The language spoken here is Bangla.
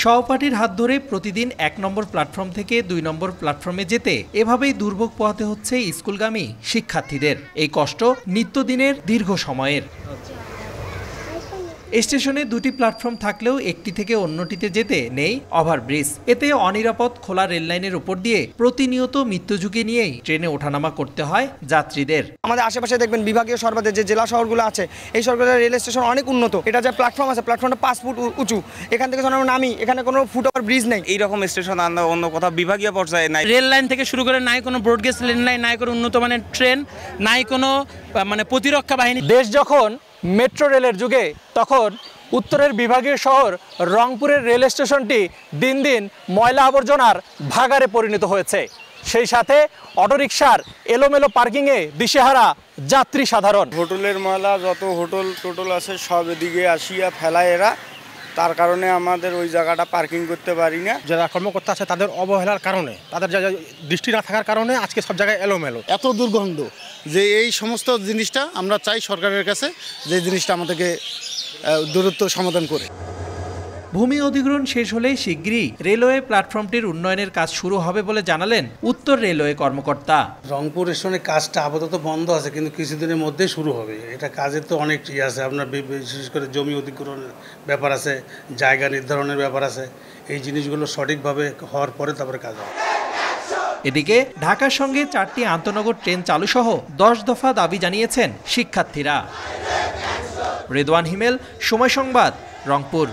সহপাঠীর হাত ধরে প্রতিদিন ১ নম্বর প্ল্যাটফর্ম থেকে ২ নম্বর প্ল্যাটফর্মে যেতে এভাবেই দুর্ভোগ পোহাতে হচ্ছে স্কুলগামী শিক্ষার্থীদের। এই কষ্ট নিত্যদিনের দীর্ঘ সময়ের। স্টেশনে ২টি প্ল্যাটফর্ম থাকলেও একটি থেকে অন্যটিতে যেতে নেই ওভারব্রিজ। এতে অনিরাপদ খোলা রেললাইনের উপর দিয়ে প্রতিনিয়ত মৃত্যু ঝুঁকি নিয়েই ট্রেনে ওঠানামা করতে হয় যাত্রীদের। আমাদের আশেপাশে দেখবেন বিভাগীয় শহরে যে জেলা শহরগুলো আছে, এই শহরগুলোর রেল স্টেশন অনেক উন্নত। এটা যে প্ল্যাটফর্ম আছে, প্ল্যাটফর্মটা 5 ফুট উঁচু। এখান থেকে যখন আমরা নামি, এখানে কোনো ফুট ওভার ব্রিজ নেই। এইরকম স্টেশন অন্য কোথাও বিভাগীয় পর্যায়ে নাই। রেল লাইন থেকে শুরু করে নাই কোনো ব্রডগেজ রেল লাইন, নাই কোনো উন্নত মানের ট্রেন, নাই কোনো প্রতিরক্ষা বাহিনী। দেশ যখন মেট্রো রেলের যুগে, তখন উত্তরের বিভাগীয় শহর রংপুরের রেল স্টেশনটি দিন দিন ময়লা আবর্জনার ভাগাড়ে পরিণত হয়েছে। সেই সাথে অটোরিকশার এলোমেলো পার্কিংয়ে দিশেহারা যাত্রী সাধারণ। হোটেলের ময়লা যত টোটল আছে সব এদিকে আসিয়া ফেলায় এরা, তার কারণে আমাদের ওই জায়গাটা পার্কিং করতে পারি না। যারা কর্মকর্তা আছে তাদের অবহেলার কারণে, তাদের দৃষ্টি না থাকার কারণে আজকে সব জায়গায় এলোমেলো। এত দুর্গন্ধ যে এই সমস্ত জিনিসটা আমরা চাই সরকারের কাছে যে জিনিসটা আমাদেরকে দূরত্ব সমাধান করে। ভূমি অধিগ্রহণ শেষ হলে শিগগিরই রেলওয়ে প্ল্যাটফর্মটির উন্নয়নের কাজ শুরু হবে বলে জানালেন উত্তর রেলওয়ে কর্মকর্তা। রংপুর স্টেশনের কাজটা আপাতত বন্ধ আছে, কিন্তু কিছুদিনের মধ্যে শুরু হবে। এটা কাজের তো অনেক আছে, আপনার বিশেষ করে জমি অধিগ্রহণের ব্যাপার আছে, জায়গা নির্ধারণের ব্যাপার আছে। এই জিনিসগুলো সঠিকভাবে হওয়ার পরে তারপরে কাজ হবে। এদিকে ঢাকার সঙ্গে 4টি আন্তনগর ট্রেন চালু সহ 10 দফা দাবি জানিয়েছেন শিক্ষার্থীরা। রেদওয়ান হিমেল, সময় সংবাদ, রংপুর।